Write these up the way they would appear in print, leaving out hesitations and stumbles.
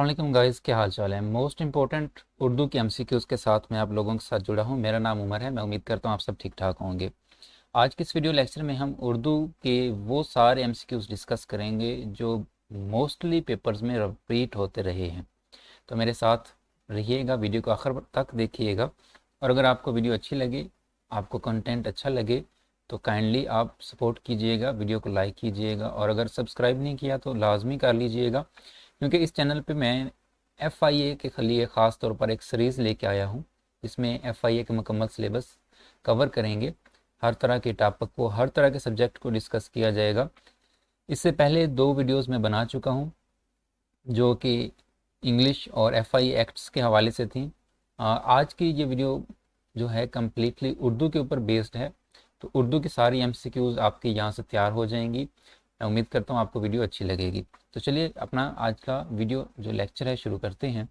वालेकुम गाइस, क्या हाल चाल है। मोस्ट इंपॉर्टेंट उर्दू के एमसीक्यूज़ के साथ मैं आप लोगों के साथ जुड़ा हूं। मेरा नाम उमर है। मैं उम्मीद करता हूं आप सब ठीक ठाक होंगे। आज के इस वीडियो लेक्चर में हम उर्दू के वो सारे एमसीक्यूज़ डिस्कस करेंगे जो मोस्टली पेपर्स में रिपीट होते रहे हैं। तो मेरे साथ रहिएगा, वीडियो को आखिर तक देखिएगा। और अगर आपको वीडियो अच्छी लगे, आपको कंटेंट अच्छा लगे, तो काइंडली आप सपोर्ट कीजिएगा, वीडियो को लाइक कीजिएगा। और अगर सब्सक्राइब नहीं किया तो लाजमी कर लीजिएगा, क्योंकि इस चैनल पे मैं FIA के लिए ख़ास तौर पर एक सीरीज़ लेके आया हूँ, जिसमें FIA के मुकम्मल सिलेबस कवर करेंगे। हर तरह के टॉपिक को, हर तरह के सब्जेक्ट को डिस्कस किया जाएगा। इससे पहले 2 वीडियोस मैं बना चुका हूँ, जो कि इंग्लिश और FIA एक्ट्स के हवाले से थी। आज की ये वीडियो जो है कम्प्लीटली उर्दू के ऊपर बेस्ड है। तो उर्दू की सारी MCQs आपके यहाँ से तैयार हो जाएंगी। मैं उम्मीद करता हूँ आपको वीडियो अच्छी लगेगी। तो चलिए अपना आज का वीडियो जो लेक्चर है शुरू करते हैं।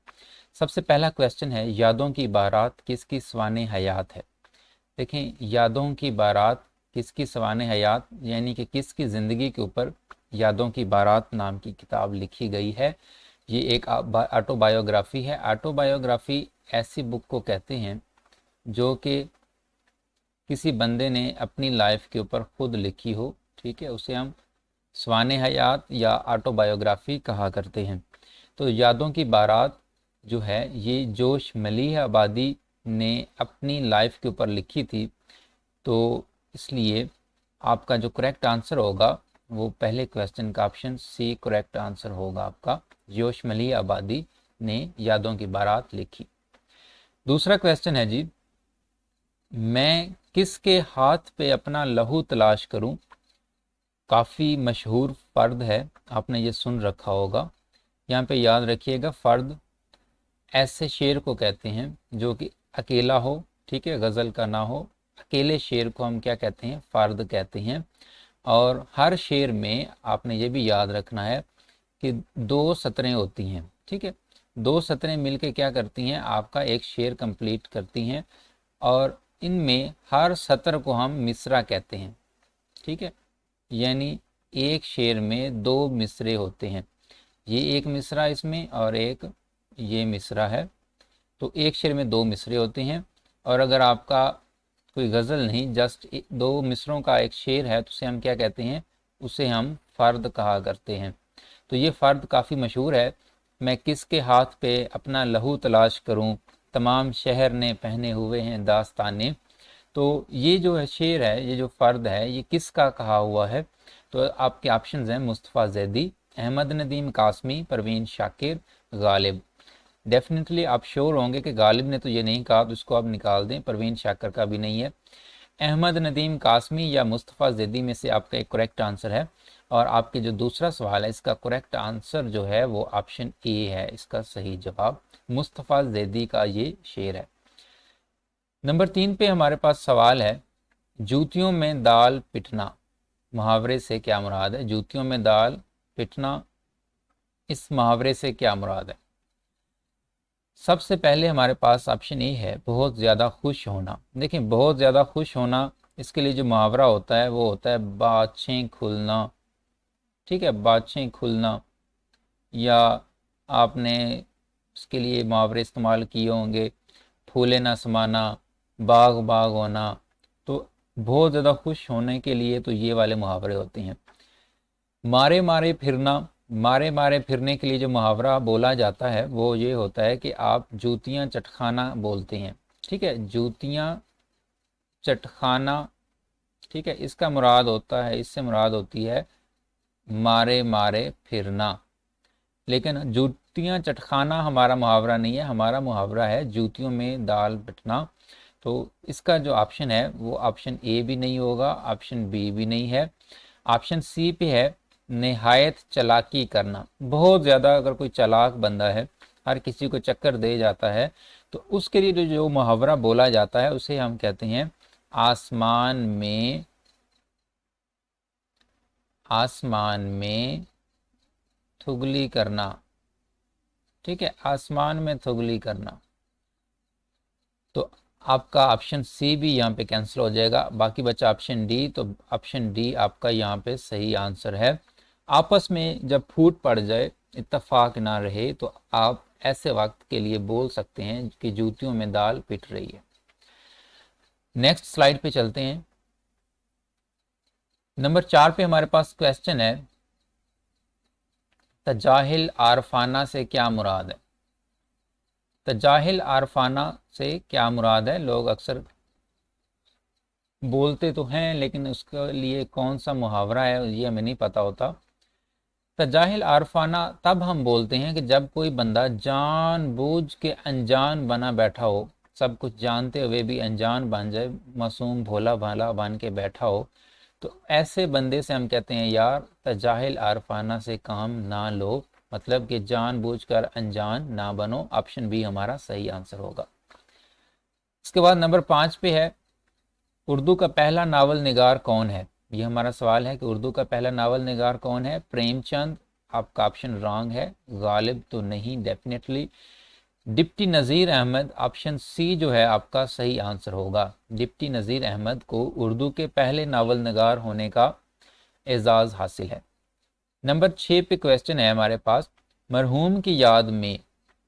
सबसे पहला क्वेश्चन है, यादों की बारात किसकी सवाने हयात है। देखें, यादों की बारात किसकी सवाने हयात, यानी कि किसकी ज़िंदगी के ऊपर यादों की बारात नाम की किताब लिखी गई है। ये एक ऑटोबायोग्राफी है। ऑटोबायोग्राफी ऐसी बुक को कहते हैं जो कि किसी बंदे ने अपनी लाइफ के ऊपर खुद लिखी हो, ठीक है, उसे हम सवाने हयात या ऑटोबायोग्राफी कहा करते हैं। तो यादों की बारात जो है ये जोश मलीह आबादी ने अपनी लाइफ के ऊपर लिखी थी। तो इसलिए आपका जो करेक्ट आंसर होगा वो पहले क्वेश्चन का ऑप्शन सी करेक्ट आंसर होगा आपका। जोश मलीह आबादी ने यादों की बारात लिखी। दूसरा क्वेश्चन है जी, मैं किसके हाथ पे अपना लहू तलाश करूं। काफ़ी मशहूर फ़र्द है, आपने ये सुन रखा होगा। यहाँ पे याद रखिएगा, फ़र्द ऐसे शेर को कहते हैं जो कि अकेला हो, ठीक है, गज़ल का ना हो। अकेले शेर को हम क्या कहते हैं, फ़र्द कहते हैं। और हर शेर में आपने ये भी याद रखना है कि 2 सतरें होती हैं, ठीक है। 2 सतरें मिलके क्या करती हैं, आपका एक शेर कंप्लीट करती हैं। और इनमें हर सतर को हम मिसरा कहते हैं, ठीक है। यानी एक शेर में 2 मिसरे होते हैं। ये एक मिसरा इसमें और एक ये मिसरा है। तो एक शेर में 2 मिसरे होते हैं। और अगर आपका कोई गज़ल नहीं, जस्ट 2 मिसरों का एक शेर है, तो उसे हम क्या कहते हैं, उसे हम फ़र्द कहा करते हैं। तो ये फ़र्द काफ़ी मशहूर है। मैं किसके हाथ पे अपना लहू तलाश करूं, तमाम शहर ने पहने हुए हैं दास्ताने। तो ये जो है शेर है, ये जो फ़र्द है, ये किसका कहा हुआ है। तो आपके ऑप्शंस हैं मुस्तफ़ा ज़ैदी, अहमद नदीम कासमी, परवीन शाकिर, गालिब। डेफिनेटली आप श्योर होंगे कि गालिब ने तो ये नहीं कहा, तो इसको आप निकाल दें। परवीन शाकिर का भी नहीं है। अहमद नदीम कासमी या मुस्तफ़ा ज़ैदी में से आपका एक करेक्ट आंसर है। और आपके जो दूसरा सवाल है, इसका करेक्ट आंसर जो है वो ऑप्शन ए है, इसका सही जवाब मुस्तफ़ा ज़ैदी का ये शेर है। नंबर 3 पे हमारे पास सवाल है, जूतियों में दाल पिटना मुहावरे से क्या मुराद है। जूतियों में दाल पिटना, इस मुहावरे से क्या मुराद है। सबसे पहले हमारे पास ऑप्शन ए है, बहुत ज़्यादा खुश होना। देखिए, बहुत ज़्यादा खुश होना, इसके लिए जो मुहावरा होता है वो होता है बाछें खुलना, ठीक है, बाछें खुलना। या आपने इसके लिए मुहावरे इस्तेमाल किए होंगे, फूले ना समाना, बाग बाग होना। तो बहुत ज़्यादा खुश होने के लिए तो ये वाले मुहावरे होते हैं। मारे मारे फिरना, मारे मारे फिरने के लिए जो मुहावरा बोला जाता है वो ये होता है कि आप जूतियाँ चटखाना बोलते हैं, ठीक है, जूतियाँ चटखाना, ठीक है। इसका मुराद होता है, इससे मुराद होती है मारे मारे फिरना। लेकिन जूतियाँ चटखाना हमारा मुहावरा नहीं है, हमारा मुहावरा है जूतियों में दाल पिटना। तो इसका जो ऑप्शन है वो ऑप्शन ए भी नहीं होगा, ऑप्शन बी भी नहीं है, ऑप्शन सी पे है, निहायत चालाकी करना। बहुत ज़्यादा अगर कोई चालाक बंदा है, हर किसी को चक्कर दे जाता है, तो उसके लिए जो मुहावरा बोला जाता है उसे हम कहते हैं आसमान में, आसमान में थुगली करना, ठीक है, आसमान में थुगली करना। तो आपका ऑप्शन सी भी यहाँ पे कैंसिल हो जाएगा, बाकी बचा ऑप्शन डी। तो ऑप्शन डी आपका यहाँ पे सही आंसर है। आपस में जब फूट पड़ जाए इत्तेफाक ना रहे तो आप ऐसे वक्त के लिए बोल सकते हैं कि जूतियों में दाल पिट रही है। नेक्स्ट स्लाइड पे चलते हैं। नंबर 4 पे हमारे पास क्वेश्चन है, तजाहिल आरफाना से क्या मुराद है। तजाहिल आरफाना से क्या मुराद है, लोग अक्सर बोलते तो हैं लेकिन उसके लिए कौन सा मुहावरा है ये हमें नहीं पता होता। तजाहिल आरफाना तब हम बोलते हैं कि जब कोई बंदा जानबूझ के अनजान बना बैठा हो, सब कुछ जानते हुए भी अनजान बन जाए, मासूम भोला भाला बन के बैठा हो, तो ऐसे बंदे से हम कहते हैं यार तजाहिल आरफाना से काम ना लो, मतलब कि जानबूझकर अनजान ना बनो। ऑप्शन बी हमारा सही आंसर होगा। इसके बाद नंबर 5 पे है, उर्दू का पहला नावल निगार कौन है। ये हमारा सवाल है कि उर्दू का पहला नावल निगार कौन है। प्रेमचंद, आपका ऑप्शन रॉन्ग है। गालिब तो नहीं, डेफिनेटली डिप्टी नज़ीर अहमद, ऑप्शन सी जो है आपका सही आंसर होगा। डिप्टी नज़ीर अहमद को उर्दू के पहले नावल निगार होने का एजाज़ हासिल है। नंबर 6 पे क्वेश्चन है हमारे पास, मरहूम की याद में,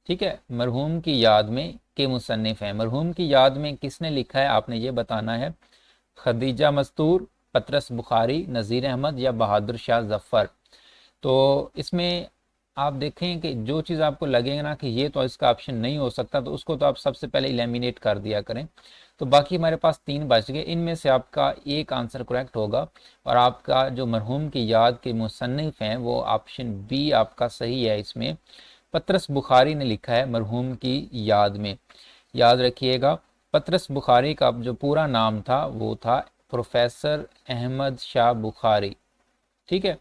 ठीक है, मरहूम की याद में के मुसन्निफ हैं। मरहूम की याद में किसने लिखा है, आपने ये बताना है। खदीजा मस्तूर, पतरस बुखारी, नज़ीर अहमद या बहादुर शाह जफ़र। तो इसमें आप देखें कि जो चीज़ आपको लगेगा ना कि ये तो इसका ऑप्शन नहीं हो सकता, तो उसको तो आप सबसे पहले एलिमिनेट कर दिया करें। तो बाकी हमारे पास 3 बच गए, इनमें से आपका एक आंसर करेक्ट होगा और आपका जो मरहूम की याद के मुसन्निफ हैं वो ऑप्शन बी आपका सही है। इसमें पतरस बुखारी ने लिखा है मरहूम की याद में। याद रखिएगा, पतरस बुखारी का जो पूरा नाम था वो था प्रोफेसर अहमद शाह बुखारी, ठीक है।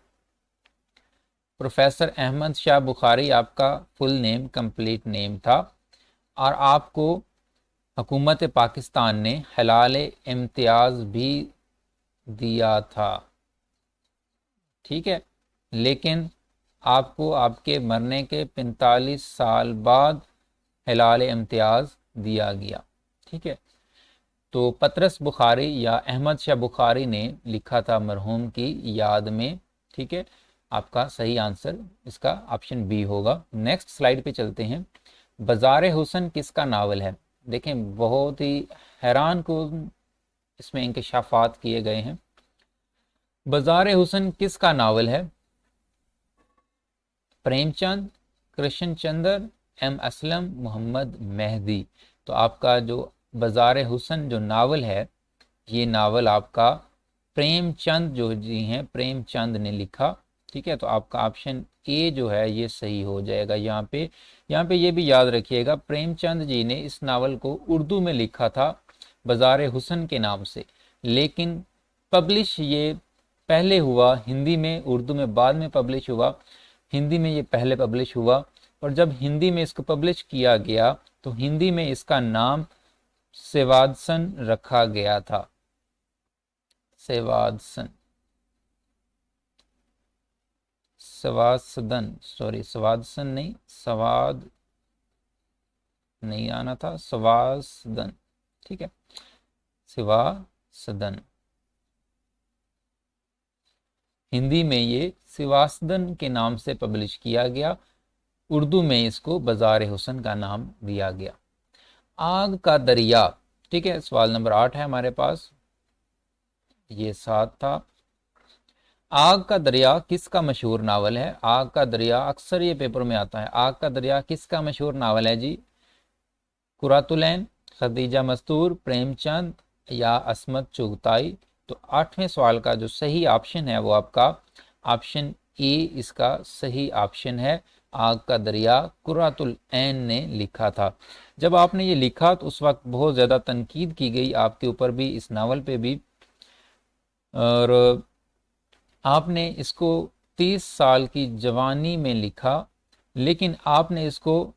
प्रोफेसर अहमद शाह बुखारी आपका फुल नेम, कंप्लीट नेम था, और आपको हुकूमत पाकिस्तान ने हलाल इम्तियाज़ भी दिया था, ठीक है। लेकिन आपको आपके मरने के 45 साल बाद हलाल इम्तियाज़ दिया गया, ठीक है। तो पतरस बुखारी या अहमद शाह बुखारी ने लिखा था मरहूम की याद में, ठीक है। आपका सही आंसर इसका ऑप्शन बी होगा। नेक्स्ट स्लाइड पे चलते हैं। बाज़ार हुस्न किसका नावल है। देखें बहुत ही हैरान कुन इसमें इंकशाफात किए गए हैं। बाज़ार हुस्न किसका नावल है। प्रेमचंद, कृष्णचंद्र, एम असलम, मोहम्मद मेहदी। तो आपका जो बाज़ार हुस्न जो नावल है, ये नावल आपका प्रेमचंद जो जी हैं, प्रेमचंद ने लिखा, ठीक है। तो आपका ऑप्शन ए जो है ये सही हो जाएगा। यहाँ पे ये भी याद रखिएगा, प्रेमचंद जी ने इस नावल को उर्दू में लिखा था बाज़ार हुस्न के नाम से, लेकिन पब्लिश ये पहले हुआ हिंदी में, उर्दू में बाद में पब्लिश हुआ। हिंदी में ये पहले पब्लिश हुआ, और जब हिंदी में इसको पब्लिश किया गया तो हिंदी में इसका नाम सेवादसन रखा गया था। सेवादसन, सवासदन, सॉरी सवादसन नहीं, सवाद नहीं आना था, सवासदन, ठीक है, सिवासदन। हिंदी में ये सिवासदन के नाम से पब्लिश किया गया, उर्दू में इसको बाज़ार हुस्न का नाम दिया गया। आग का दरिया, ठीक है, सवाल नंबर 8 है हमारे पास, ये 7 था। आग का दरिया किसका मशहूर नावल है। आग का दरिया अक्सर ये पेपर में आता है। आग का दरिया किसका मशहूर नावल है जी। कुरातुलैन, खदीजा मस्तूर, प्रेमचंद या अस्मत चुगताई। तो 8वें सवाल का जो सही ऑप्शन है वो आपका ऑप्शन ए इसका सही ऑप्शन है। आग का दरिया कुरातुल ऐन ने लिखा था। जब आपने ये लिखा तो उस वक्त बहुत ज़्यादा तनकीद की गई आपके ऊपर भी, इस नावल पे भी, और आपने इसको 30 साल की जवानी में लिखा, लेकिन आपने इसको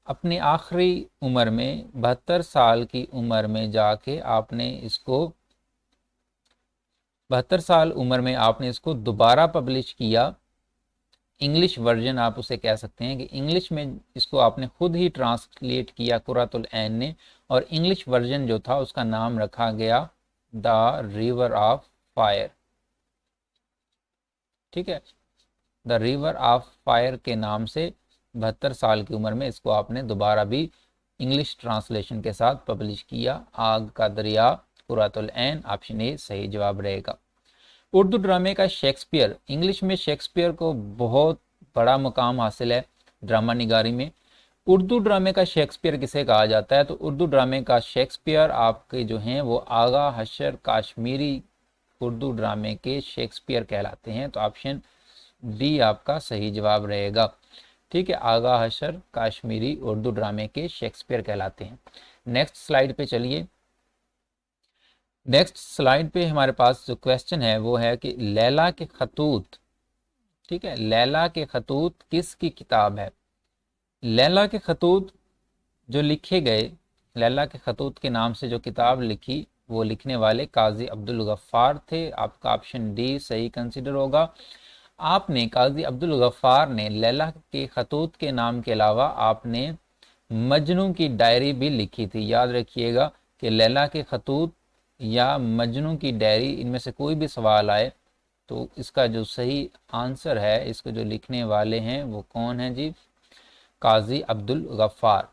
अपनी आखिरी उम्र में 72 साल की उम्र में जाके आपने इसको 72 साल उम्र में आपने इसको दोबारा पब्लिश किया। इंग्लिश वर्जन आप उसे कह सकते हैं कि इंग्लिश में इसको आपने खुद ही ट्रांसलेट किया कुरातुल ऐन ने, और इंग्लिश वर्जन जो था उसका नाम रखा गया द रिवर ऑफ फायर, ठीक है। द रिवर ऑफ फायर के नाम से 72 साल की उम्र में इसको आपने दोबारा भी इंग्लिश ट्रांसलेशन के साथ पब्लिश किया। आग का दरिया कुरातुल ऐन, ऑप्शन ए सही जवाब रहेगा। उर्दू ड्रामे का शेक्सपियर, इंग्लिश में शेक्सपियर को बहुत बड़ा मुकाम हासिल है ड्रामा निगारी में। उर्दू ड्रामे का शेक्सपियर किसे कहा जाता है? तो उर्दू ड्रामे का शेक्सपियर आपके जो हैं वो आगा हशर काश्मीरी उर्दू ड्रामे के शेक्सपियर कहलाते हैं। तो ऑप्शन डी आपका सही जवाब रहेगा। ठीक है, आगा हशर काश्मीरी उर्दू ड्रामे के शेक्सपियर कहलाते हैं। नेक्स्ट स्लाइड पे चलिए। नेक्स्ट स्लाइड पे हमारे पास जो क्वेश्चन है वो है कि लैला के खतूत, ठीक है, लैला के खतूत किसकी किताब है? लैला के खतूत जो लिखे गए, लैला के खतूत के नाम से जो किताब लिखी वो लिखने वाले काजी अब्दुल गफ्फार थे। आपका ऑप्शन डी सही कंसिडर होगा। आपने काजी अब्दुल गफ्फार ने लैला के खतूत के नाम के अलावा आपने मजनू की डायरी भी लिखी थी। याद रखिएगा कि लैला के खतूत या मजनू की डायरी, इनमें से कोई भी सवाल आए तो इसका जो सही आंसर है, इसको जो लिखने वाले हैं वो कौन है जी? काजी अब्दुल गफ्फार।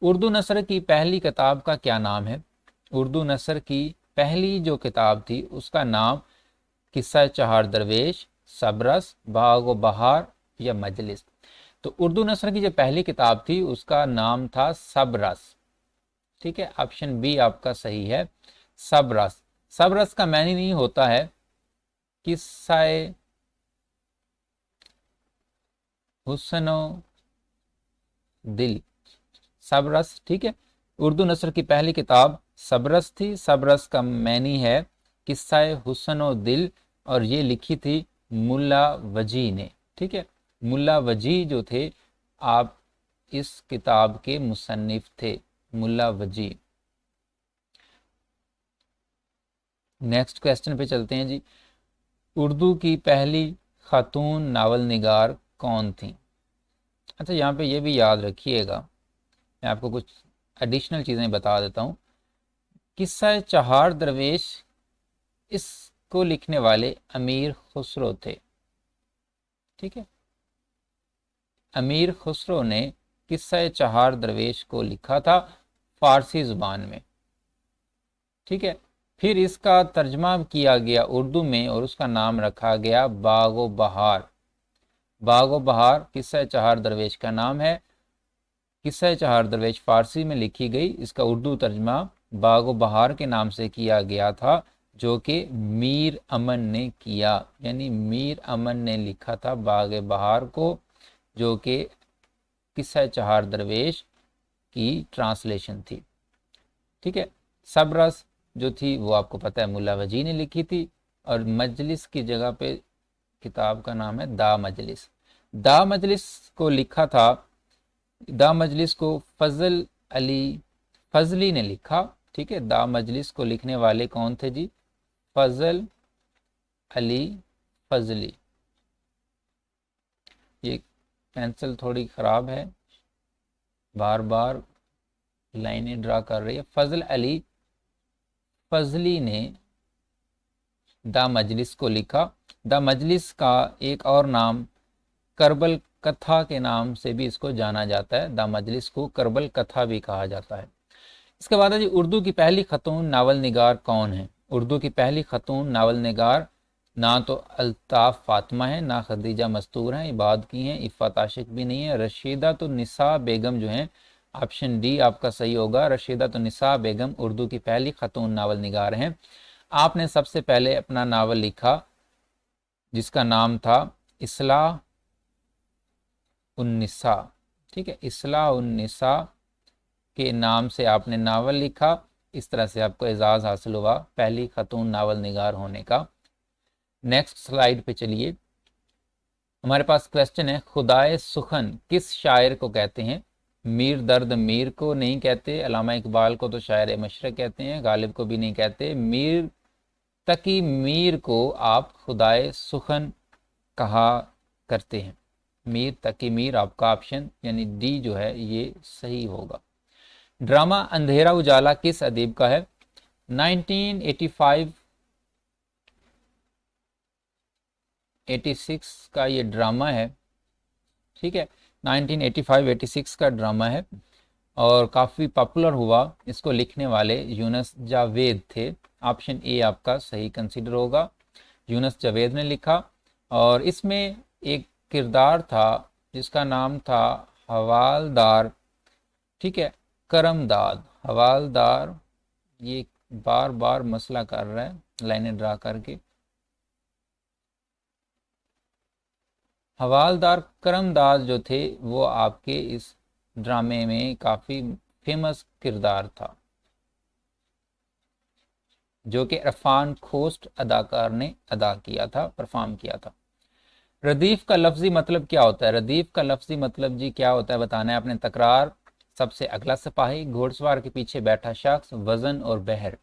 उर्दू नसर की पहली किताब का क्या नाम है? उर्दू नसर की पहली जो किताब थी उसका नाम किस्सा चहार दरवेश, सबरस, बाग व बहार या मजलिस। तो उर्दू नसर की जो पहली किताब थी उसका नाम था सबरस। ठीक है, ऑप्शन बी आपका सही है, सबरस। सबरस का मैनी नहीं होता है किस्सा हुस्नो दिल, सबरस। ठीक है, उर्दू नसर की पहली किताब सबरस थी। सबरस का मैनी है किस्सा हुस्नो दिल, और ये लिखी थी मुल्ला वजी ने। ठीक है, मुल्ला वजी जो थे आप इस किताब के मुसन्निफ थे, मुल्ला वजी। नेक्स्ट क्वेश्चन पे चलते हैं जी। उर्दू की पहली खातून नावल निगार कौन थी? अच्छा, यहाँ पे ये भी याद रखिएगा, मैं आपको कुछ एडिशनल चीज़ें बता देता हूँ। किस्सा चहार दरवेश, इसको लिखने वाले अमीर खुसरो थे। ठीक है, अमीर खुसरो ने किस्सा चहार दरवेश को लिखा था फारसी ज़ुबान में। ठीक है, फिर इसका तर्जमा किया गया उर्दू में और उसका नाम रखा गया बागो बहार। बागो बहार किस्सा चहार दरवेश का नाम है। किस्सा चहार दरवेश फारसी में लिखी गई, इसका उर्दू तर्जमा बागो बहार के नाम से किया गया था, जो कि मीर अमन ने किया। यानी मीर अमन ने लिखा था बाग बहार को, जो कि किस्सा चहार दरवेश की ट्रांसलेशन थी। ठीक है, सबरस जो थी वो आपको पता है मुल्ला वजी ने लिखी थी, और मजलिस की जगह पे किताब का नाम है दा मजलिस। दा मजलिस को लिखा था, दा मजलिस को फजल अली फजली ने लिखा। ठीक है, दा मजलिस को लिखने वाले कौन थे जी? फजल अली फजली। ये पेंसिल थोड़ी ख़राब है, बार बार लाइनें ड्रा कर रही है। फजल अली फजली ने दा मजलिस को लिखा। दा मजलिस का एक और नाम करबल कथा के नाम से भी इसको जाना जाता है। दा मजलिस को करबल कथा भी कहा जाता है। इसके बाद है जी, उर्दू की पहली खतून नावल निगार कौन है? उर्दू की पहली खतून नावल निगार ना तो अल्ताफ़ फातिमा है, ना खदीजा मस्तूर हैं, इबाद की हैं, इफ़त आशिक भी नहीं है। रशीदा तो निसा बेगम जो हैं, ऑप्शन डी आपका सही होगा। रशीदा तो निसा बेगम उर्दू की पहली खतून नावल निगार हैं। आपने सबसे पहले अपना नावल लिखा जिसका नाम था इस्लाह उन्निसा। ठीक है, इस्लाह उन्निसा के नाम से आपने नावल लिखा। इस तरह से आपको एजाज़ हासिल हुआ पहली खतून नावल निगार होने का। नेक्स्ट स्लाइड पे चलिए। हमारे पास क्वेश्चन है, खुदाए सुखन किस शायर को कहते हैं? मीर दर्द मीर को नहीं कहते, अल्लामा इकबाल को तो शायर मशरक कहते हैं, गालिब को भी नहीं कहते। मीर तकी मीर को आप खुदाए सुखन कहा करते हैं। मीर तकी मीर आपका ऑप्शन यानी डी जो है ये सही होगा। ड्रामा अंधेरा उजाला किस अदीब का है? 1985 1986 का ये ड्रामा है, ठीक है, 1985-86 का ड्रामा है और काफ़ी पॉपुलर हुआ। इसको लिखने वाले यूनस जावेद थे। ऑप्शन ए आपका सही कंसीडर होगा, यूनस जावेद ने लिखा। और इसमें एक किरदार था जिसका नाम था हवालदार, ठीक है, करमदाद। हवालदार ये बार बार मसला कर रहा है लाइनें ड्रा करके। हवालदार करमदाद जो थे वो आपके इस ड्रामे में काफ़ी फेमस किरदार था, जो कि इरफान खोस्ट अदाकार ने अदा किया था, परफॉर्म किया था। रदीफ का लफ्जी मतलब क्या होता है? रदीफ का लफ्जी मतलब जी क्या होता है बताना है आपने। तकरार, सबसे अगला सिपाही, घोड़सवार के पीछे बैठा शख्स, वजन और बहर।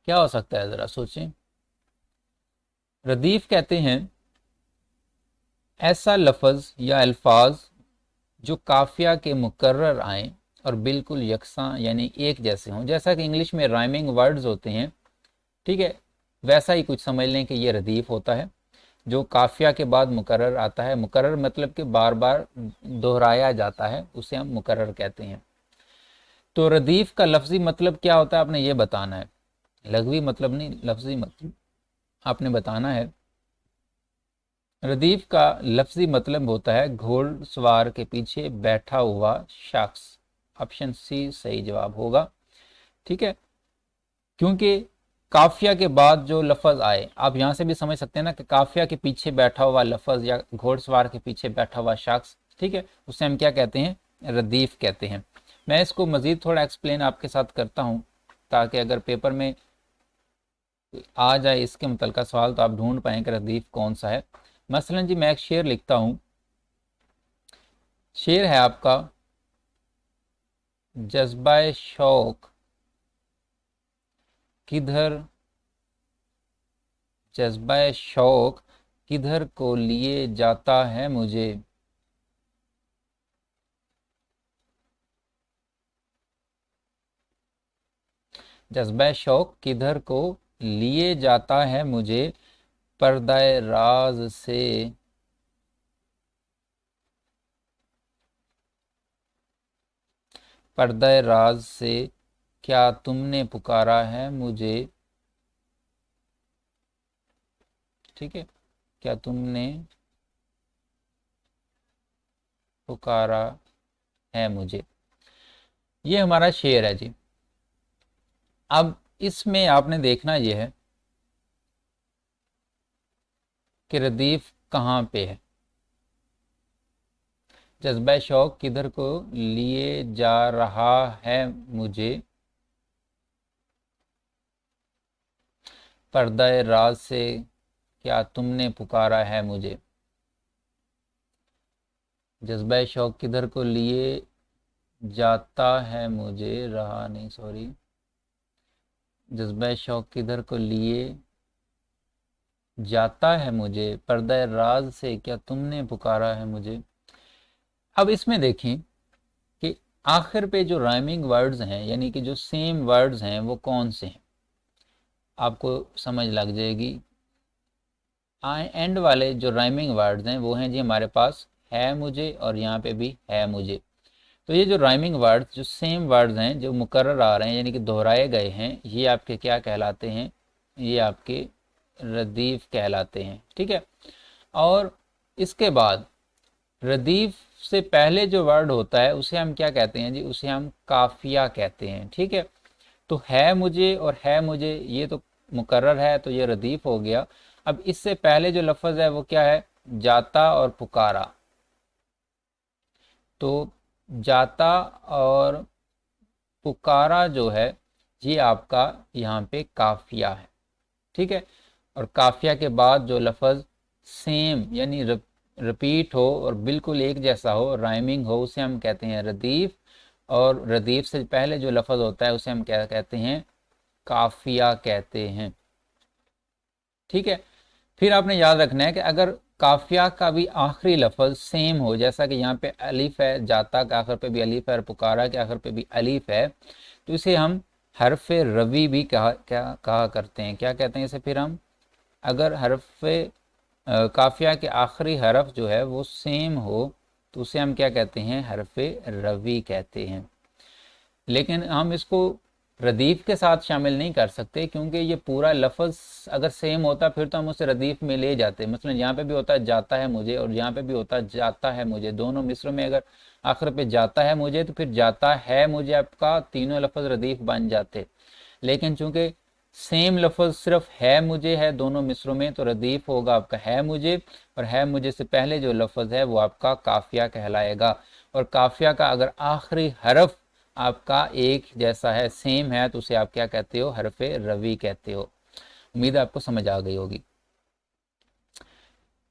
क्या हो सकता है जरा सोचें। रदीफ कहते हैं ऐसा लफ्ज या अल्फाज जो काफिया के मुकर्रर आए और बिल्कुल यकसा यानी एक जैसे हों। जैसा कि इंग्लिश में राइमिंग वर्ड्स होते हैं, ठीक है, वैसा ही कुछ समझ लें कि ये रदीफ होता है जो काफिया के बाद मुकर्रर आता है। मुकर्रर मतलब कि बार बार दोहराया जाता है, उसे हम मुकर्रर कहते हैं। तो रदीफ का लफ्जी मतलब क्या होता है आपने ये बताना है। लघवी मतलब नहीं, लफ्जी मतलब आपने बताना है। रदीफ का लफ्जी मतलब होता है घोड़सवार के पीछे बैठा हुआ शख्स। ऑप्शन सी सही जवाब होगा, ठीक है, क्योंकि काफिया के बाद जो लफज आए, आप यहां से भी समझ सकते हैं ना कि काफिया के पीछे बैठा हुआ लफज या घोड़सवार के पीछे बैठा हुआ शख्स, ठीक है, उसे हम क्या कहते हैं? रदीफ कहते हैं। मैं इसको मजीद थोड़ा एक्सप्लेन आपके साथ करता हूं ताकि अगर पेपर में आ जाए इसके मुतलका सवाल तो आप ढूंढ पाएँ कि रदीफ कौन सा है। मसलन जी मैं एक शेर लिखता हूँ। शेर है आपका, जज्बा शौक किधर, जज्बा शौक किधर को लिए जाता है मुझे। जज्बा शौक किधर को लिए जाता है मुझे, पर्दाए राज से, पर्दाए राज से क्या तुमने पुकारा है मुझे, ठीक है, क्या तुमने पुकारा है मुझे। ये हमारा शेर है जी। अब इसमें आपने देखना यह है कि रदीफ कहाँ पे है। जज्बा शौक किधर को लिए जा रहा है मुझे, पर्दाए राज से क्या तुमने पुकारा है मुझे। जज्बा शौक किधर को लिए जाता है मुझे, रहा नहीं, सॉरी, जज्बा शौक किधर को लिए जाता है मुझे, पर्दा राज से क्या तुमने पुकारा है मुझे। अब इसमें देखें कि आखिर पे जो राइमिंग वर्ड्स हैं यानी कि जो सेम वर्ड्स हैं वो कौन से हैं, आपको समझ लग जाएगी। एंड वाले जो राइमिंग वर्ड्स हैं वो हैं जी हमारे पास है मुझे और यहाँ पे भी है मुझे। तो ये जो राइमिंग वर्ड्स, जो सेम वर्ड्स हैं जो मुकर्रर आ रहे हैं यानी कि दोहराए गए हैं, ये आपके क्या कहलाते हैं? ये आपके रदीफ कहलाते हैं, ठीक है। और इसके बाद रदीफ से पहले जो वर्ड होता है उसे हम क्या कहते हैं जी? उसे हम काफिया कहते हैं, ठीक है। तो है मुझे और है मुझे ये तो मुकर्रर है, तो ये रदीफ हो गया। अब इससे पहले जो लफ्ज़ है वो क्या है? जाता और पुकारा। तो जाता और पुकारा जो है ये आपका यहाँ पे काफिया है, ठीक है। और काफिया के बाद जो लफ्ज़ सेम यानी रिपीट हो और बिल्कुल एक जैसा हो, राइमिंग हो, उसे हम कहते हैं रदीफ। और रदीफ से पहले जो लफ्ज़ होता है उसे हम क्या कहते हैं? काफिया कहते हैं, ठीक है। फिर आपने याद रखना है कि अगर काफिया का भी आखिरी लफ्ज़ सेम हो, जैसा कि यहाँ पे अलीफ है, जाता के आखिर पे भी अलीफ है और पुकारा के आखिर पे भी अलीफ है, तो इसे हम हरफ रवी भी कहा करते हैं। क्या कहते हैं इसे? फिर हम अगर हरफ काफिया के आखिरी हरफ जो है वो सेम हो तो उसे हम क्या कहते हैं, हरफे रवी कहते हैं। लेकिन हम इसको रदीफ के साथ शामिल नहीं कर सकते क्योंकि ये पूरा लफ्ज़ अगर सेम होता फिर तो हम उसे रदीफ में ले जाते। मसलन यहाँ पे भी होता है जाता है मुझे और यहाँ पे भी होता है जाता है मुझे, दोनों मिसरों में अगर आखिर पे जाता है मुझे तो फिर जाता है मुझे आपका तीनों लफ्ज़ रदीफ बन जाते। लेकिन चूंकि सेम लफ्ज़ सिर्फ है मुझे है दोनों मिसरों में तो रदीफ होगा आपका है मुझे, और है मुझे से पहले जो लफ्ज़ है वो आपका काफिया कहलाएगा। और काफिया का अगर आखिरी हरफ आपका एक जैसा है, सेम है, तो उसे आप क्या कहते हो, हरफे रवी कहते हो। उम्मीद है आपको समझ आ गई होगी।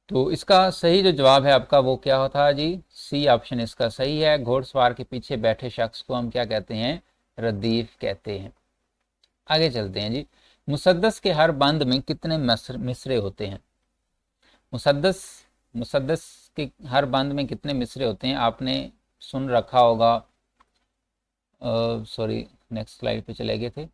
तो इसका सही जो जवाब है आपका वो क्या होता है जी, सी ऑप्शन इसका सही है। घोड़सवार के पीछे बैठे शख्स को हम क्या कहते हैं, रदीफ कहते हैं। आगे चलते हैं जी। मुसद्दस के हर बंद में कितने मिसरे होते हैं। मुसद्दस मुसद्दस के हर बंद में कितने मिसरे होते हैं, आपने सुन रखा होगा। सॉरी, नेक्स्ट स्लाइड पे चले गए थे।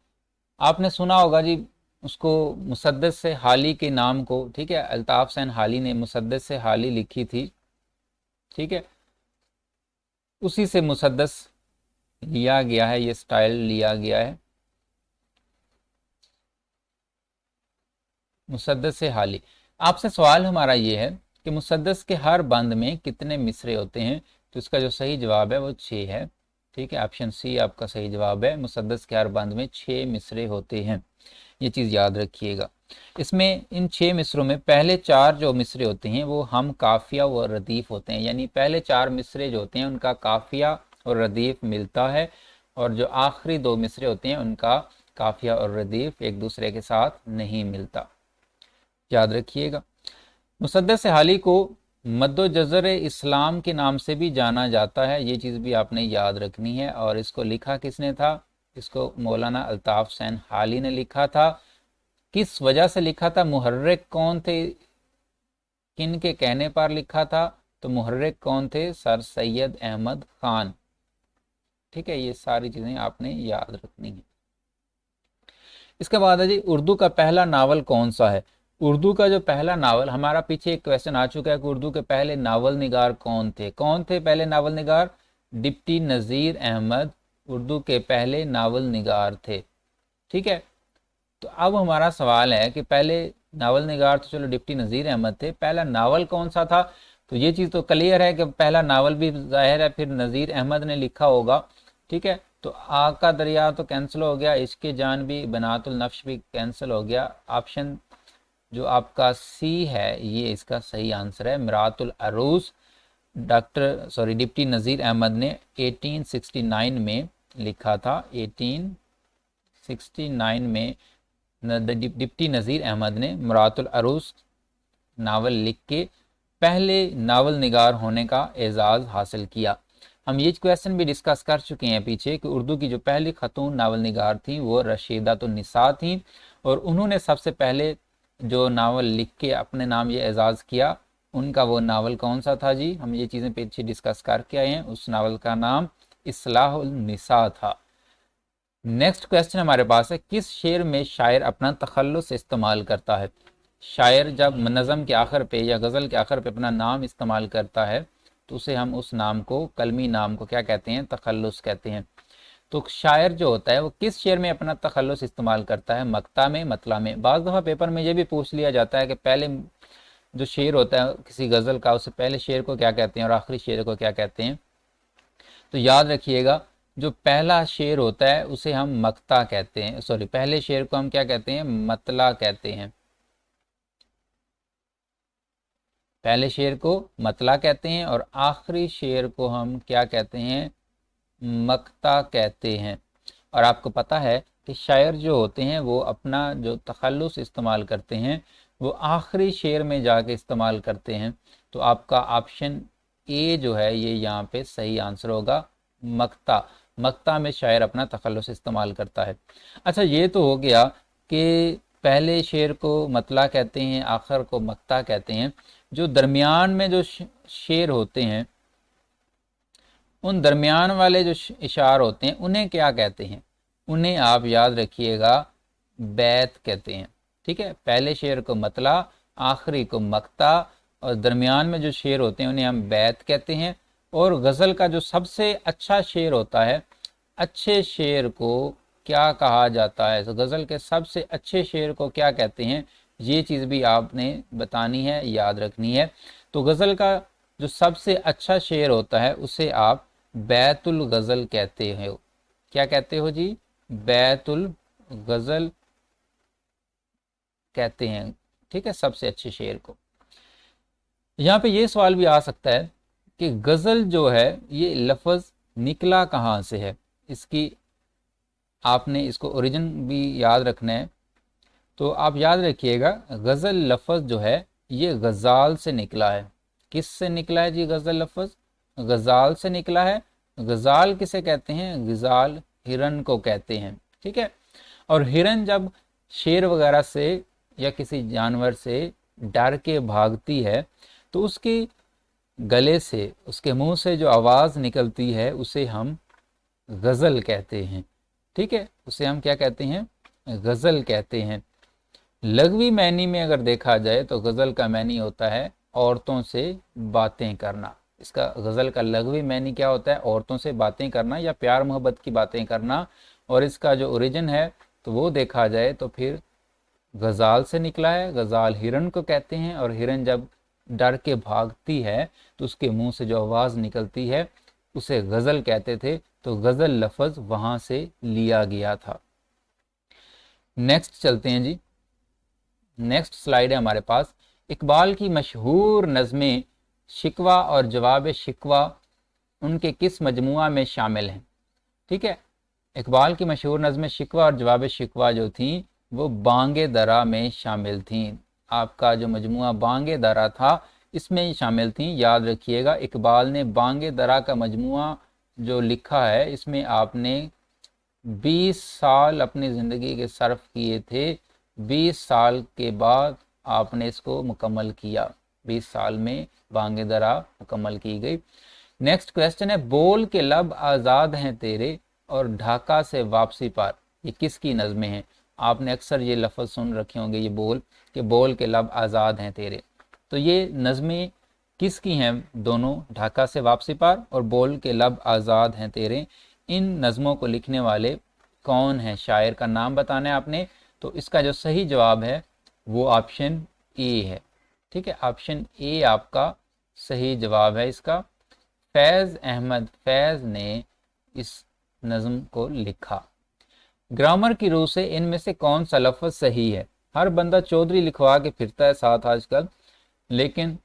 आपने सुना होगा जी उसको, मुसद्दस से हाली के नाम को, ठीक है, अल्ताफ हुसैन हाली ने मुसद्दस से हाली लिखी थी, ठीक है, उसी से मुसद्दस लिया गया है, ये स्टाइल लिया गया है, मुसद्दस से हाली। आपसे सवाल हमारा ये है कि मुसद्दस के हर बंद में कितने मिसरे होते हैं, तो इसका जो सही जवाब है वो 6 है, ठीक है, ऑप्शन सी आपका सही जवाब है। मुसद्दस के हर बंद में 6 मिसरे होते हैं, ये चीज़ याद रखिएगा। इसमें इन 6 मिसरों में पहले 4 जो मिसरे होते हैं वो हम काफिया व रदीफ होते हैं, यानी पहले 4 मिसरे जो होते हैं उनका काफिया और रदीफ मिलता है, और जो आखिरी 2 मिसरे होते हैं उनका काफिया और रदीफ एक दूसरे के साथ नहीं मिलता, याद रखिएगा। मुसद्दस हाली को मद्दो जज़र इस्लाम के नाम से भी जाना जाता है, ये चीज़ भी आपने याद रखनी है। और इसको लिखा किसने था, इसको मौलाना अल्ताफ हुसैन हाली ने लिखा था। किस वजह से लिखा था, मुहर्रिक कौन थे, किन के कहने पर लिखा था, तो मुहर्रिक कौन थे, सर सैयद अहमद खान, ठीक है, ये सारी चीज़ें आपने याद रखनी है। इसके बाद है जी, उर्दू का पहला नावल कौन सा है। उर्दू का जो पहला नावल, हमारा पीछे एक क्वेश्चन आ चुका है कि उर्दू के पहले नावल निगार कौन थे, कौन थे पहले नावल निगार, डिप्टी नज़ीर अहमद उर्दू के पहले नावल निगार थे, ठीक है। तो अब हमारा सवाल है कि पहले नावल निगार तो चलो डिप्टी नज़ीर अहमद थे, पहला नावल कौन सा था, तो ये चीज़ तो क्लियर है कि पहला नावल भी जाहिर है फिर नज़ीर अहमद ने लिखा होगा, ठीक है। तो आग का दरिया तो कैंसिल हो गया, इश्क़ जान भी, बनातुल नफ्श भी कैंसिल हो गया। ऑप्शन जो आपका सी है ये इसका सही आंसर है, मिरातुल अरूस डिप्टी नज़ीर अहमद ने 1869 में लिखा था। 1869 में डिप्टी नज़ीर अहमद ने मिरातुल अरूस नावल लिख के पहले नावल निगार होने का एजाज़ हासिल किया। हम ये क्वेश्चन भी डिस्कस कर चुके हैं पीछे कि उर्दू की जो पहली खतून नावल निगार थी वो रशीदा तो निसा थी, और उन्होंने सबसे पहले जो नावल लिख के अपने नाम ये एजाज़ किया, उनका वो नावल कौन सा था जी, हम ये चीज़ें पीछे डिस्कस करके आए हैं। उस नावल का नाम इस्लाहुल निसा था। नेक्स्ट क्वेश्चन हमारे पास है, किस शेर में शायर अपना तखल्लुस इस्तेमाल करता है। शायर जब नज़म के आखिर पे या गज़ल के आखिर पे अपना नाम इस्तेमाल करता है तो उसे हम उस नाम को, कलमी नाम को क्या कहते हैं, तखल्लुस कहते हैं। तो शायर जो होता है वो किस शेर में अपना तखल्लुस इस्तेमाल करता है, मक्ता में, मतला में। बाज़ दफ़ा पेपर में ये भी पूछ लिया जाता है कि पहले जो शेर होता है किसी गज़ल का, उससे पहले शेर को क्या कहते हैं और आखिरी शेर को क्या कहते हैं। तो याद रखिएगा, जो पहला शेर होता है उसे हम मक्ता कहते हैं, सॉरी, पहले शेर को हम क्या कहते हैं, मतला कहते हैं। पहले शेर को मतला कहते हैं और आखिरी शेर को हम क्या कहते हैं, मक्ता कहते हैं। और आपको पता है कि शायर जो होते हैं वो अपना जो तखल्लुस इस्तेमाल करते हैं वो आखिरी शेर में जाके इस्तेमाल करते हैं। तो आपका ऑप्शन ए जो है ये यहाँ पे सही आंसर होगा, मक्ता। मक्ता में शायर अपना तखल्लुस इस्तेमाल करता है। अच्छा, ये तो हो गया कि पहले शेर को मतला कहते हैं, आखिर को मक्ता कहते हैं। जो दरमियान में जो शेर होते हैं, उन दरमियान वाले जो इशार होते हैं उन्हें क्या कहते हैं, उन्हें आप याद रखिएगा बैत कहते हैं, ठीक है। पहले शेर को मतला, आखिरी को मक्ता और दरमियान में जो शेर होते हैं उन्हें हम बैत कहते हैं। और गज़ल का जो सबसे अच्छा शेर होता है, अच्छे शेर को क्या कहा जाता है, तो गज़ल के सबसे अच्छे शेर को क्या कहते हैं, ये चीज़ भी आपने बतानी है, याद रखनी है। तो गज़ल का जो सबसे अच्छा शेर होता है उसे आप बैतुल गज़ल कहते हो। क्या कहते हो जी? बैतुल गज़ल कहते हैं, ठीक है, सबसे अच्छे शेर को। यहाँ पे ये सवाल भी आ सकता है कि गज़ल जो है ये लफ्ज़ निकला कहाँ से है, इसकी आपने इसको ओरिजिन भी याद रखना है। तो आप याद रखिएगा, गज़ल लफ्ज़ जो है ये गज़ाल से निकला है। किस से निकला है जी? गज़ल लफ्ज़ गज़ाल से निकला है। गज़ाल किसे कहते हैं? गज़ाल हिरन को कहते हैं, ठीक है। और हिरन जब शेर वगैरह से या किसी जानवर से डर के भागती है तो उसके गले से, उसके मुंह से जो आवाज़ निकलती है उसे हम गज़ल कहते हैं, ठीक है। उसे हम क्या कहते हैं? गज़ल कहते हैं। लघवी मैनी में अगर देखा जाए तो गज़ल का मैनी होता है औरतों से बातें करना। इसका गज़ल का लघवी मैनी क्या होता है? औरतों से बातें करना या प्यार मोहब्बत की बातें करना। और इसका जो ओरिजिन है तो वो देखा जाए तो फिर गज़ाल से निकला है। गज़ाल हिरन को कहते हैं और हिरन जब डर के भागती है तो उसके मुंह से जो आवाज़ निकलती है उसे गज़ल कहते थे। तो गज़ल लफ्ज़ वहाँ से लिया गया था। नेक्स्ट चलते हैं जी। नेक्स्ट स्लाइड है हमारे पास। इकबाल की मशहूर नज़में शिकवा और जवाब शिकवा उनके किस मजमुआ में शामिल हैं? ठीक है, इकबाल की मशहूर नज़में शिकवा और जवाब शिकवा जो थी वो बांगे दरा में शामिल थी। आपका जो मजमुआ बांगे दरा था इसमें शामिल थी। याद रखिएगा, इकबाल ने बांगे दरा का मजमुआ जो लिखा है इसमें आपने 20 साल अपनी ज़िंदगी के सर्फ किए थे। 20 साल के बाद आपने इसको मुकम्मल किया। 20 साल में बांगे दरा मुकम्मल की गई। नेक्स्ट क्वेश्चन है, बोल के लब आज़ाद हैं तेरे और ढाका से वापसी पार, ये किसकी नज़में हैं? आपने अक्सर ये लफ्ज़ सुन रखे होंगे, ये बोल कि बोल के लब आज़ाद हैं तेरे। तो ये नज़में किसकी हैं दोनों? ढाका से वापसी पार और बोल के लब आज़ाद हैं तेरे। इन नज़मों को लिखने वाले कौन हैं? शायर का नाम बताना है आपने। तो इसका जो सही जवाब है वो ऑप्शन ए है, ठीक है। ऑप्शन ए आपका सही जवाब है इसका। फैज़ अहमद फैज़ ने इस नज़म को लिखा। ग्रामर की रूह से इनमें से कौन सा लफ्ज़ सही है? हर बंदा चौधरी लिखवा के फिरता है साथ आजकल, लेकिन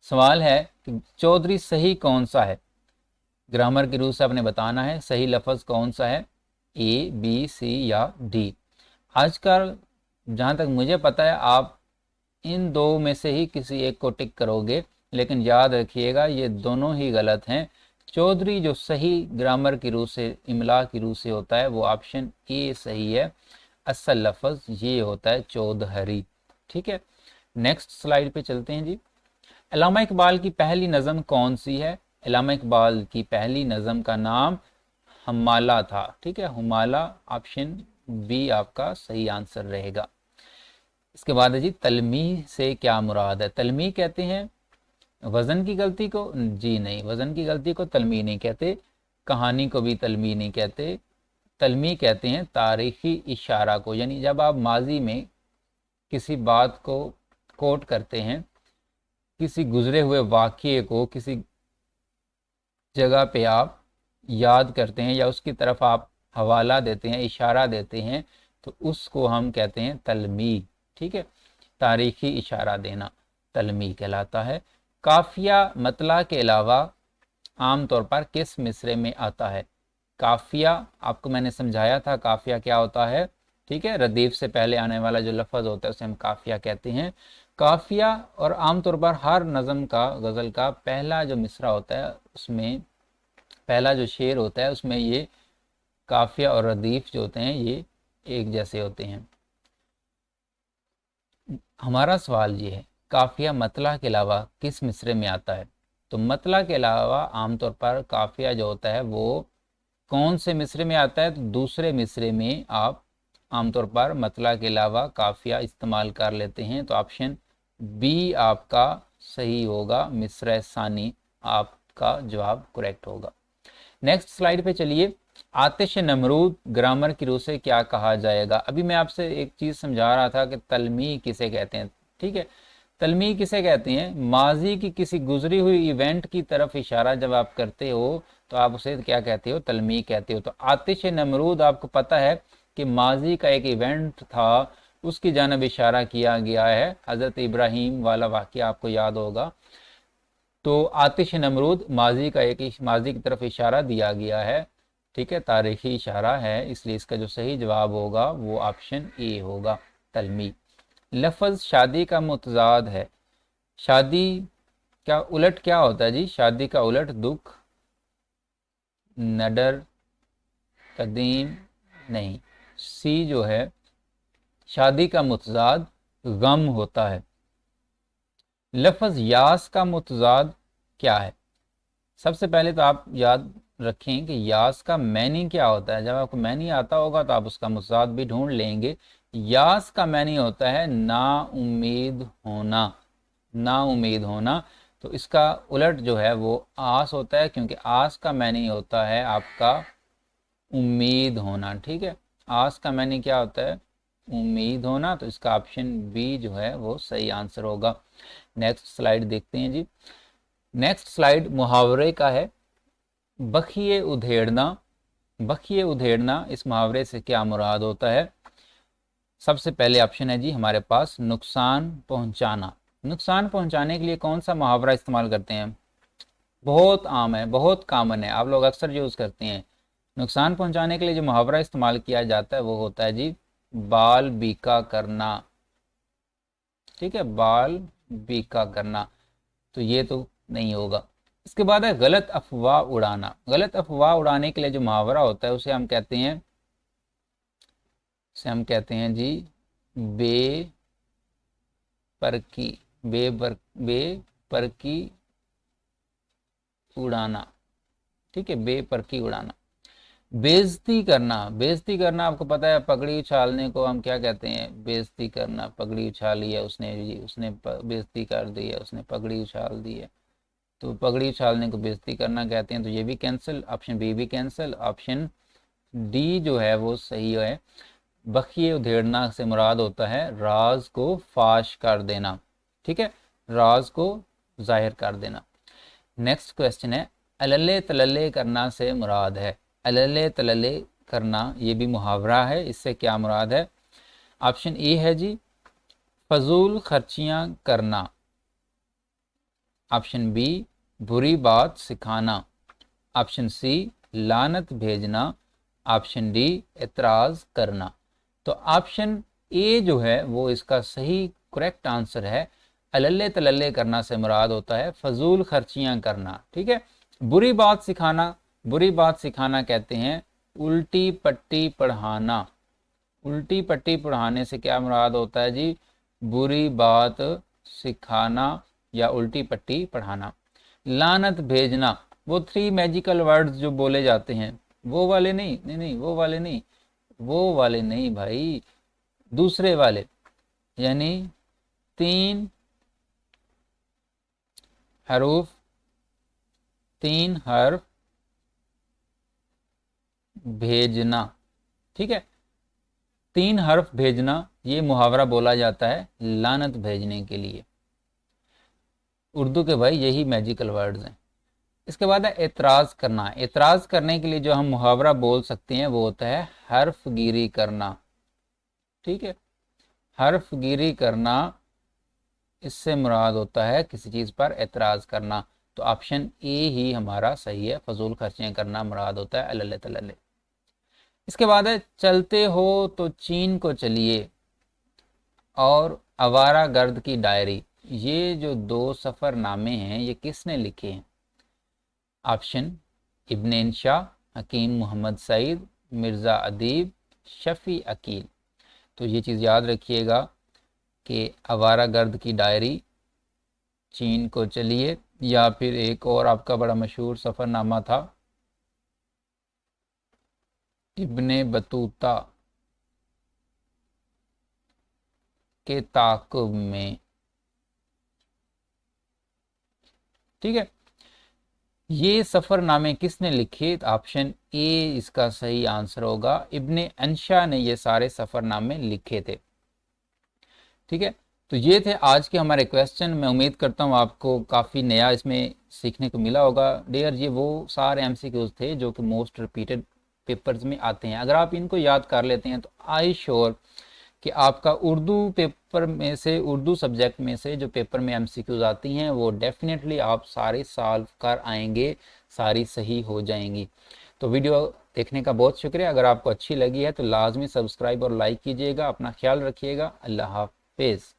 सवाल है कि चौधरी सही कौन सा है? ग्रामर की रूह से आपने बताना है सही लफ्ज़ कौन सा है, ए, बी, सी या डी। आजकल जहाँ तक मुझे पता है आप इन दो में से ही किसी एक को टिक करोगे, लेकिन याद रखिएगा ये दोनों ही गलत हैं। चौधरी जो सही ग्रामर की रूह से, इमला की रूह से होता है वो ऑप्शन ए सही है। असल लफ्ज़ ये होता है चौधरी, ठीक है। नेक्स्ट स्लाइड पे चलते हैं जी। अल्लामा इकबाल की पहली नज़म कौन सी है? अल्लामा इकबाल की पहली नज़म का नाम हमाला था, ठीक है। हुमाला ऑप्शन बी आपका सही आंसर रहेगा। इसके बाद है जी, तलमी से क्या मुराद है? तलमी कहते हैं वज़न की गलती को? जी नहीं, वज़न की गलती को तलमी नहीं कहते। कहानी को भी तलमी नहीं कहते। तलमी कहते हैं तारीखी इशारा को, यानी जब आप माजी में किसी बात को कोट करते हैं, किसी गुजरे हुए वाक़ये को किसी जगह पे आप याद करते हैं या उसकी तरफ आप हवाला देते हैं, इशारा देते हैं, तो उसको हम कहते हैं तलमी, ठीक है। तारीखी इशारा देना तलमी कहलाता है। काफिया मतला के अलावा आम तौर पर किस मिसरे में आता है? काफिया आपको मैंने समझाया था, काफिया क्या होता है, ठीक है। रदीफ से पहले आने वाला जो लफ्ज़ होता है उसे हम काफिया कहते हैं। काफिया और आमतौर पर हर नज़म का, गज़ल का पहला जो मिसरा होता है उसमें, पहला जो शेर होता है उसमें ये काफिया और रदीफ जो होते हैं ये एक जैसे होते हैं। हमारा सवाल ये है, काफिया मतला के अलावा किस मिसरे में आता है? तो मतला के अलावा आमतौर पर काफिया जो होता है वो कौन से मिसरे में आता है? तो दूसरे मिसरे में आप आमतौर पर मतला के अलावा काफिया इस्तेमाल कर लेते हैं। तो ऑप्शन बी आपका सही होगा, मिस्र सानी आपका जवाब करेक्ट होगा। नेक्स्ट स्लाइड पे चलिए। आतिश नमरूद ग्रामर की रूह से क्या कहा जाएगा? अभी मैं आपसे एक चीज़ समझा रहा था कि तलमी किसे कहते हैं, ठीक है। तलमी किसे कहते हैं? माजी की किसी गुजरी हुई इवेंट की तरफ इशारा जब आप करते हो तो आप उसे क्या कहते हो? तलमी कहते हो। तो आतिश नमरूद आपको पता है कि माजी का एक इवेंट था, उसकी जानब इशारा किया गया है। हज़रत इब्राहीम वाला वाक़या आपको याद होगा। तो आतिश नमरूद माजी का एक माजी की तरफ इशारा दिया गया है, ठीक है, तारीखी इशारा है, इसलिए इसका जो सही जवाब होगा वो ऑप्शन ए होगा, तलमी। लफ्ज़ शादी का मुतजाद है। शादी का उलट क्या होता है जी? शादी का उलट दुख, नडर, कदीम, नहीं। सी जो है, शादी का मुतजाद गम होता है। लफ्ज़ यास का मुतजाद क्या है? सबसे पहले तो आप याद रखें कि यास का मैनी क्या होता है। जब आपको मैनी आता होगा तो आप उसका मुतजाद भी ढूंढ लेंगे। यास का मैनी होता है ना उम्मीद होना, ना उम्मीद होना। तो इसका उलट जो है वो आस होता है, क्योंकि आस का मैनी होता है आपका उम्मीद होना, ठीक है। आस का मैनी क्या होता है? उम्मीद होना। तो इसका ऑप्शन बी जो है वो सही आंसर होगा। नेक्स्ट स्लाइड देखते हैं जी। नेक्स्ट स्लाइड मुहावरे का है। बखिए उधेड़ना। बखिए उधेड़ना, इस मुहावरे से क्या मुराद होता है? सबसे पहले ऑप्शन है जी हमारे पास नुकसान पहुंचाना। नुकसान पहुंचाने के लिए कौन सा मुहावरा इस्तेमाल करते हैं? बहुत आम है, बहुत कॉमन है, आप लोग अक्सर यूज़ करते हैं। नुकसान पहुंचाने के लिए जो मुहावरा इस्तेमाल किया जाता है वो होता है जी बाल बीका करना, ठीक है, बाल बीका करना। तो ये तो नहीं होगा। इसके बाद है गलत अफवाह उड़ाना। गलत अफवाह उड़ाने के लिए जो मुहावरा होता है उसे हम कहते हैं जी बेपरकी, बेपरकी उड़ाना, ठीक है, बेपरकी उड़ाना। बेइज्जती करना। बेइज्जती करना आपको पता है, पगड़ी उछालने को हम क्या कहते हैं? बेइज्जती करना। पगड़ी उछाली है उसने जी, उसने बेइज्जती कर दी है, उसने पगड़ी उछाल दी है। तो पगड़ी उछालने को बेइज्जती करना कहते हैं। तो ये भी कैंसिल, ऑप्शन बी भी कैंसिल, ऑप्शन डी जो है वो सही है। बखिए उधेड़ना से मुराद होता है राज को फाश कर देना, ठीक है, राज को जाहिर कर देना। नेक्स्ट क्वेश्चन है अलले तलल्ले करना से मुराद है। अलले तलल्ले करना ये भी मुहावरा है, इससे क्या मुराद है? ऑप्शन ए है जी फजूल खर्चियां करना, ऑप्शन बी बुरी बात सिखाना, ऑप्शन सी लानत भेजना, ऑप्शन डी एतराज़ करना। तो ऑप्शन ए जो है वो इसका सही करेक्ट आंसर है। अलल्ले तलल्ले करना से मुराद होता है फजूल खर्चियां करना, ठीक है। बुरी बात सिखाना, बुरी बात सिखाना कहते हैं उल्टी पट्टी पढ़ाना। उल्टी पट्टी पढ़ाने से क्या मुराद होता है जी? बुरी बात सिखाना या उल्टी पट्टी पढ़ाना। लानत भेजना, वो थ्री मैजिकल वर्ड्स जो बोले जाते हैं वो वाले नहीं, नहीं नहीं वो वाले नहीं, वो वाले नहीं भाई, दूसरे वाले, यानी तीन हरूफ, तीन हर्फ भेजना, ठीक है। तीन हर्फ भेजना ये मुहावरा बोला जाता है लानत भेजने के लिए। उर्दू के भाई यही मैजिकल वर्ड्स हैं। इसके बाद है एतराज़ करना। एतराज़ करने के लिए जो हम मुहावरा बोल सकते हैं वो होता है हर्फ गिरी करना, ठीक है। हर्फ गिरी करना, इससे मुराद होता है किसी चीज़ पर एतराज़ करना। तो ऑप्शन ए ही हमारा सही है, फजूल खर्चियाँ करना मुराद होता है अलल्ले तलल्ले। इसके बाद है चलते हो तो चीन को चलिए और आवारा गर्द की डायरी। ये जो दो सफ़रनामे हैं ये किसने लिखे हैं? ऑप्शन इब्न इंशा, हकीम मोहम्मद सईद, मिर्ज़ा अदीब, शफ़ी अकील। तो ये चीज़ याद रखिएगा कि आवारा गर्द की डायरी, चीन को चलिए, या फिर एक और आपका बड़ा मशहूर सफ़रनामा था इब्ने बतूता के ताक़ुब में, ठीक है। ये सफ़रनामे किसने लिखे? ऑप्शन ए इसका सही आंसर होगा, इब्ने अंशा ने ये सारे सफ़रनामे लिखे थे। ठीक है, तो ये थे आज के हमारे क्वेश्चन। मैं उम्मीद करता हूँ आपको काफ़ी नया इसमें सीखने को मिला होगा। डियर, ये वो सारे एमसीक्यूज थे जो कि मोस्ट रिपीटेड पेपर्स में आते हैं। अगर आप इनको याद कर लेते हैं तो आई श्योर कि आपका उर्दू पेपर में से, उर्दू सब्जेक्ट में से जो पेपर में एमसीक्यूज आती हैं वो डेफिनेटली आप सारे सॉल्व कर आएंगे, सारी सही हो जाएंगी। तो वीडियो देखने का बहुत शुक्रिया। अगर आपको अच्छी लगी है तो लाजमी सब्सक्राइब और लाइक कीजिएगा। अपना ख्याल रखिएगा। अल्लाह हाफिज़।